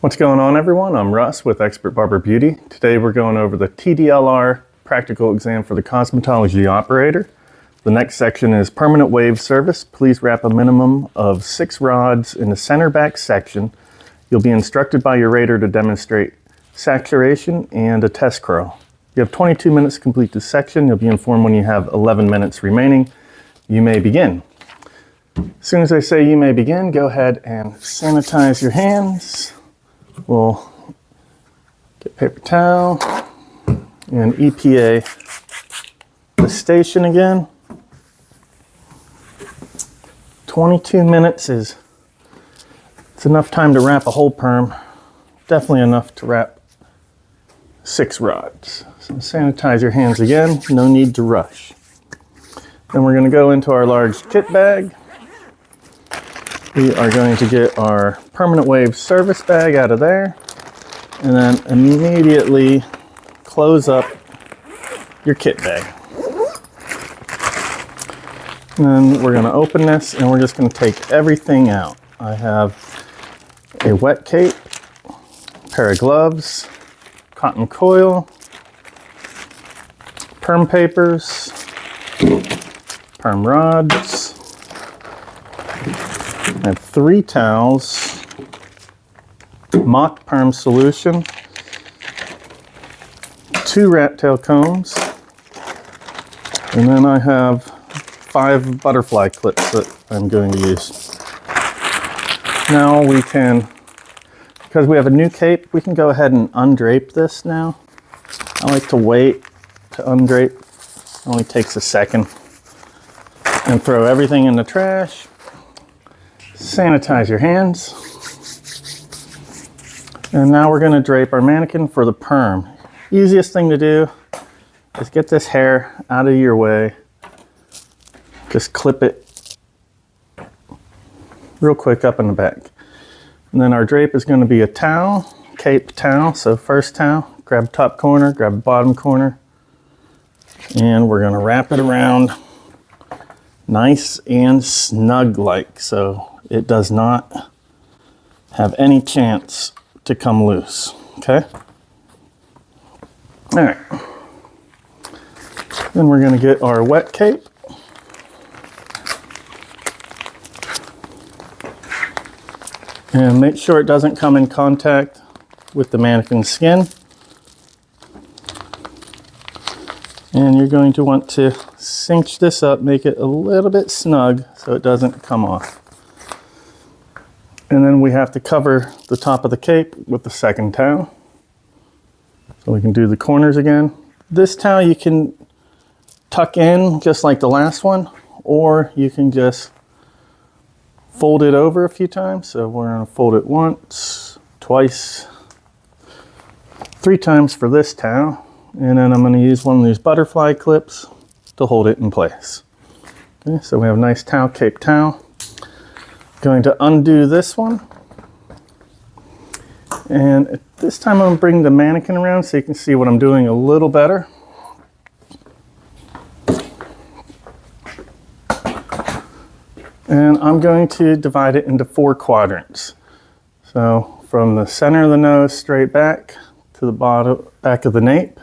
What's going on, everyone? I'm Russ with Expert Barber Beauty. Today we're going over the TDLR practical exam for the cosmetology operator. The next section is permanent wave service. Please wrap a minimum of 6 rods in the center back section. You'll be instructed by your rater to demonstrate saturation and a test curl. You have 22 minutes to complete this section. You'll be informed when you have 11 minutes remaining. You may begin. As soon as I say you may begin, go ahead and sanitize your hands. We'll get paper towel and EPA the station again. 22 minutes it's enough time to wrap a whole perm. Definitely enough to wrap 6 rods. So sanitize your hands again, no need to rush. Then we're going to go into our large kit bag. We are going to get our permanent wave service bag out of there and then immediately close up your kit bag. And then we're going to open this and we're just going to take everything out. I have a wet cape, a pair of gloves, cotton coil, perm papers, perm rods. I have 3 towels, mock perm solution, 2 rat tail combs, and then I have 5 butterfly clips that I'm going to use. Now we can, because we have a new cape, we can go ahead and undrape this now. I like to wait to undrape. It only takes a second. And throw everything in the trash. Sanitize your hands. And now we're going to drape our mannequin for the perm. Easiest thing to do is get this hair out of your way. Just clip it real quick up in the back. And then our drape is going to be a towel, cape towel. So first towel, grab top corner, grab bottom corner, and we're going to wrap it around nice and snug like, so it does not have any chance to come loose, okay? All right. Then we're going to get our wet cape. And make sure it doesn't come in contact with the mannequin's skin. And you're going to want to cinch this up, make it a little bit snug so it doesn't come off. And then we have to cover the top of the cape with the second towel. So we can do the corners again. This towel you can tuck in just like the last one, or you can just fold it over a few times. So we're going to fold it once, twice, 3 times for this towel. And then I'm going to use one of these butterfly clips to hold it in place. Okay, so we have a nice towel, cape towel. Going to undo this one. And at this time I'm going to bring the mannequin around so you can see what I'm doing a little better. And I'm going to divide it into 4 quadrants. So from the center of the nose straight back to the bottom, back of the nape.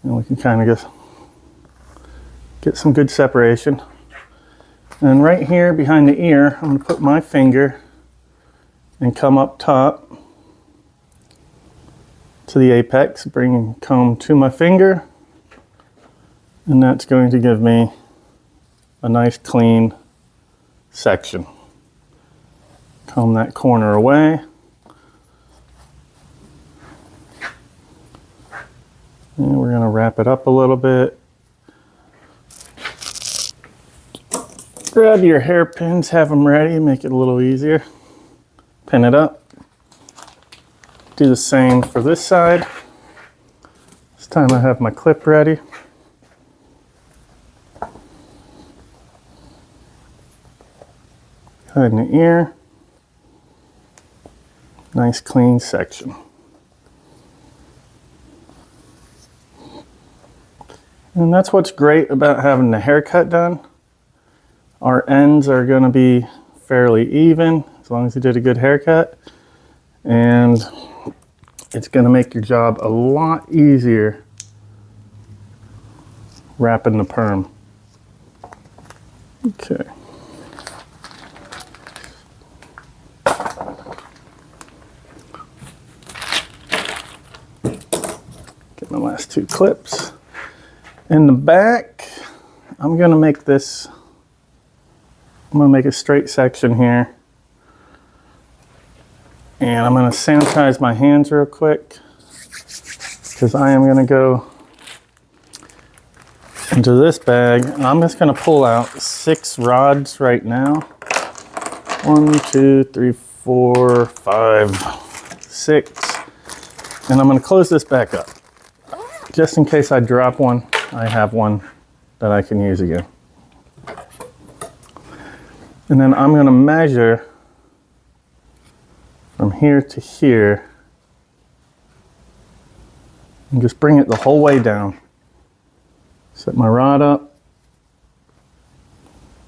And we can kind of just get some good separation. And right here behind the ear, I'm going to put my finger and come up top to the apex, bring comb to my finger, and that's going to give me a nice clean section. Comb that corner away. And we're going to wrap it up a little bit. Grab your hairpins, have them ready, make it a little easier. Pin it up. Do the same for this side. This time I have my clip ready. Behind the ear. Nice clean section. And that's what's great about having the haircut done. Our ends are going to be fairly even as long as you did a good haircut. And it's going to make your job a lot easier wrapping the perm. Okay. Get my last two clips. In the back, I'm going to make this, I'm going to make a straight section here. And I'm going to sanitize my hands real quick because I am going to go into this bag. And I'm just going to pull out 6 rods right now. 1, 2, 3, 4, 5, 6. And I'm going to close this back up. Just in case I drop one, I have one that I can use again. And then I'm going to measure from here to here and just bring it the whole way down. Set my rod up,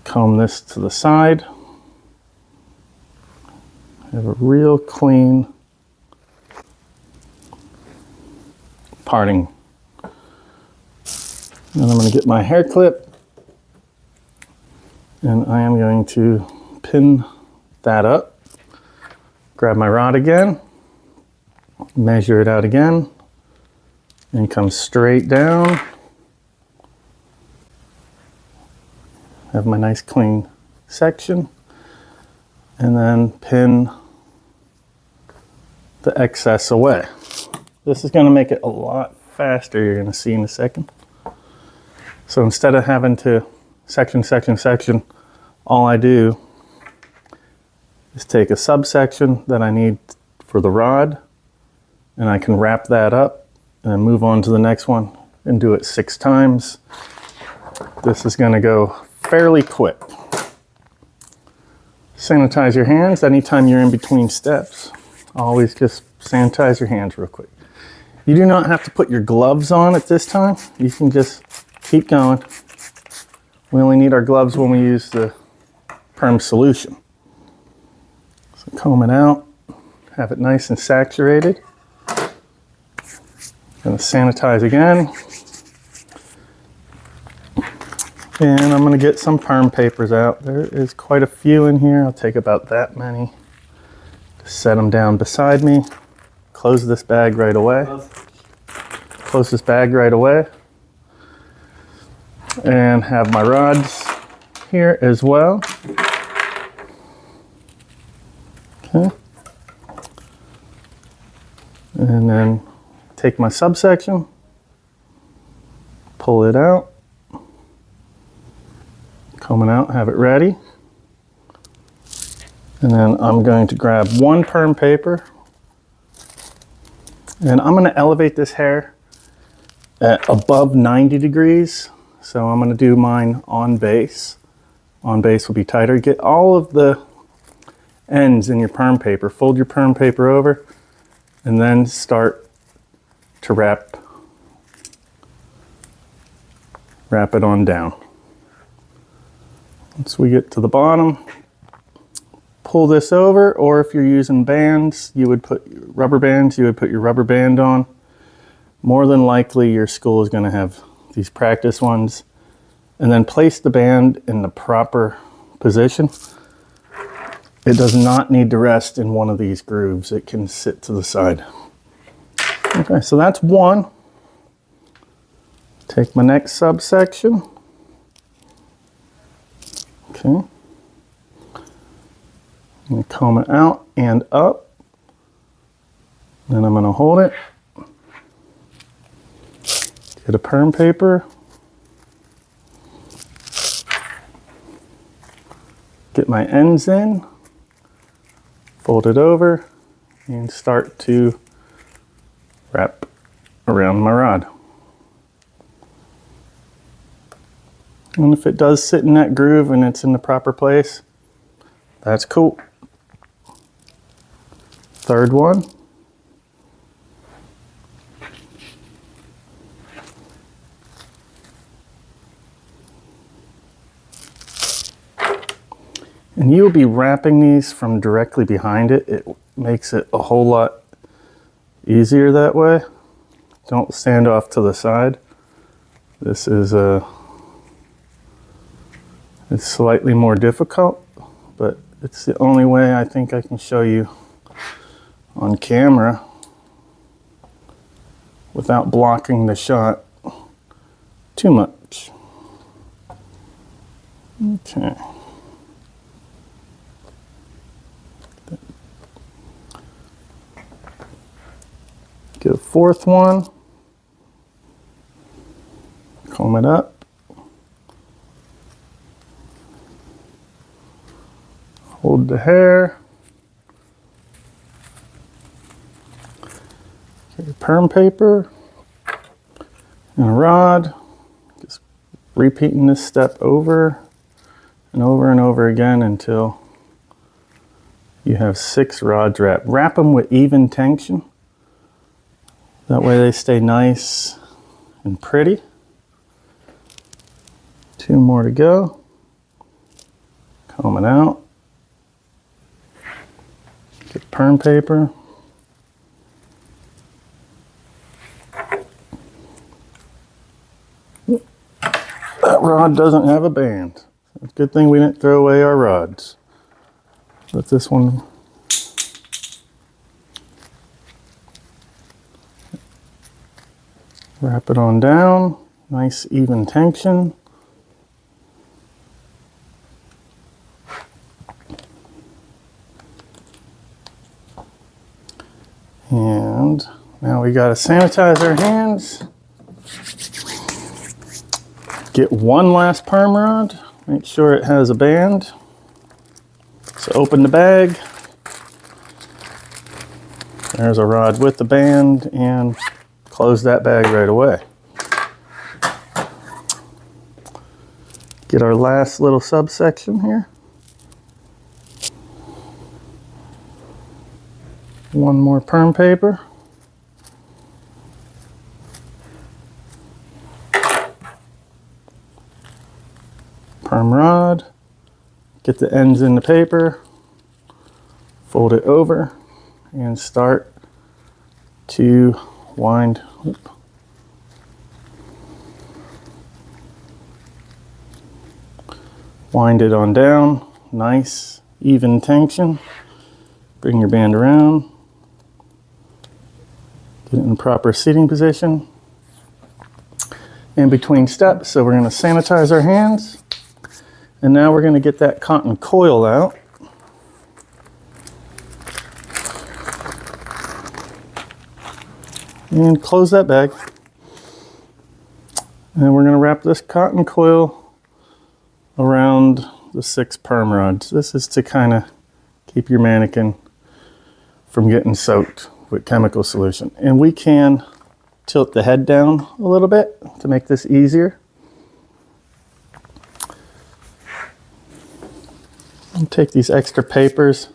comb this to the side, have a real clean parting. Then I'm going to get my hair clip and I am going to pin that up. Grab my rod again, measure it out again, and come straight down. Have my nice clean section, and then pin the excess away. This is going to make it a lot faster, you're going to see in a second. So instead of having to section, all I do is take a subsection that I need for the rod, and I can wrap that up and move on to the next one and do it 6 times. This is going to go fairly quick. Sanitize your hands anytime you're in between steps. Always just sanitize your hands real quick. You do not have to put your gloves on at this time. You can just keep going. We only need our gloves when we use the perm solution. So comb it out, have it nice and saturated. Gonna sanitize again. And I'm gonna get some perm papers out. There is quite a few in here. I'll take about that many. Just set them down beside me. Close this bag right away. Close this bag right away. And have my rods here as well. Okay. And then take my subsection, pull it out, comb it out, have it ready. And then I'm going to grab one perm paper, and I'm going to elevate this hair at above 90 degrees. So I'm going to do mine on base. On base will be tighter. Get all of the ends in your perm paper, fold your perm paper over, and then start to wrap it on down. Once we get to the bottom, pull this over, or if you're using bands, you would put rubber bands, you would put your rubber band on. More than likely your school is going to have these practice ones. And then place the band in the proper position. It does not need to rest in one of these grooves. It can sit to the side. Okay, so that's one. Take my next subsection. Okay. I'm going to comb it out and up. Then I'm going to hold it. Get a perm paper. Get my ends in. Fold it over and start to wrap around my rod. And if it does sit in that groove and it's in the proper place, that's cool. Third one. And you'll be wrapping these from directly behind it, it makes it a whole lot easier that way. Don't stand off to the side. This is it's slightly more difficult, but it's the only way I think I can show you on camera without blocking the shot too much. Okay. Get a fourth one. Comb it up. Hold the hair. Get your perm paper and a rod. Just repeating this step over and over and over again until you have 6 rods wrapped. Wrap them with even tension. That way they stay nice and pretty. 2 more to go. Comb it out. Get perm paper. That rod doesn't have a band. Good thing we didn't throw away our rods. Let this one wrap it on down. Nice even tension. And now we got to sanitize our hands. Get one last perm rod. Make sure it has a band. So open the bag. There's a rod with the band, and close that bag right away. Get our last little subsection here. One more perm paper. Perm rod. Get the ends in the paper. Fold it over and start to wind. Wind it on down. Nice even tension. Bring your band around. Get it in proper seating position. In between steps, so we're going to sanitize our hands. And now we're going to get that cotton coil out. And close that bag. And we're going to wrap this cotton coil around the 6 perm rods. This is to kind of keep your mannequin from getting soaked with chemical solution. And we can tilt the head down a little bit to make this easier. I'll take these extra papers.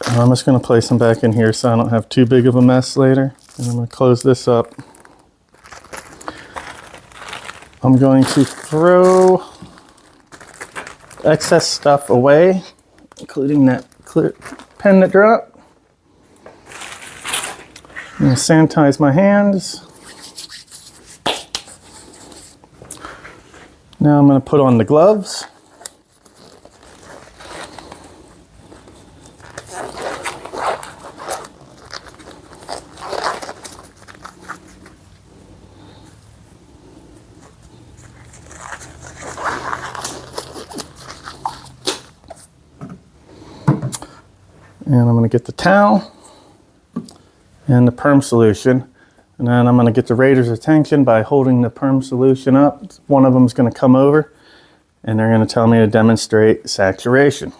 I'm just going to place them back in here so I don't have too big of a mess later. And I'm going to close this up. I'm going to throw excess stuff away, including that clear pen that dropped. I'm going to sanitize my hands. Now I'm going to put on the gloves. And I'm going to get the towel and the perm solution. And then I'm going to get the Raiders' attention by holding the perm solution up. One of them is going to come over and they're going to tell me to demonstrate saturation.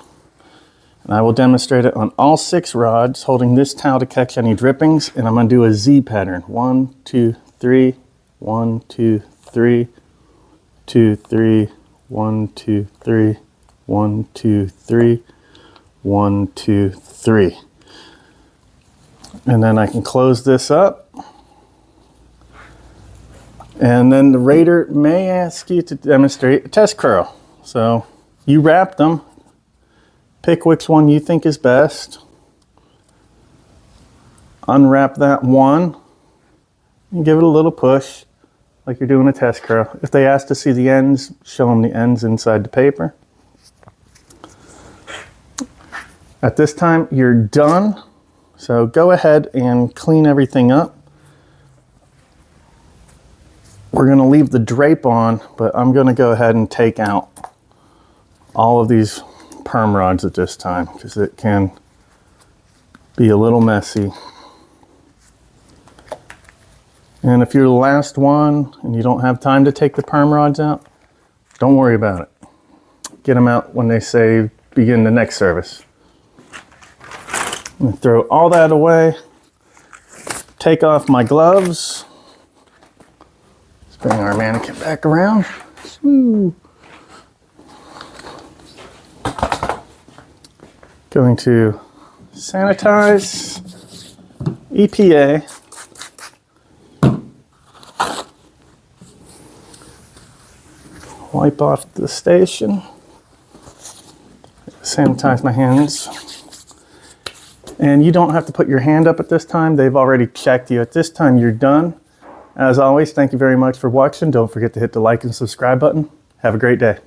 And I will demonstrate it on all 6 rods, holding this towel to catch any drippings. And I'm going to do a Z pattern. 1, 2, 3, 1, 2, 3, 2, 3, 1, 2, 3, 1, 2, 3. 1, 2, 3. And then I can close this up. And then the Raider may ask you to demonstrate a test curl. So you wrap them, Pick which one you think is best. Unwrap that one and give it a little push like you're doing a test curl. If they ask to see the ends, show them the ends inside the paper. At this time, you're done. So go ahead and clean everything up. We're going to leave the drape on, but I'm going to go ahead and take out all of these perm rods at this time because it can be a little messy. And if you're the last one and you don't have time to take the perm rods out, don't worry about it. Get them out when they say begin the next service. I'm going to throw all that away. Take off my gloves. Let's bring our mannequin back around. Woo. Going to sanitize, EPA. Wipe off the station. Sanitize my hands. And you don't have to put your hand up at this time. They've already checked you. At this time, you're done. As always, thank you very much for watching. Don't forget to hit the like and subscribe button. Have a great day.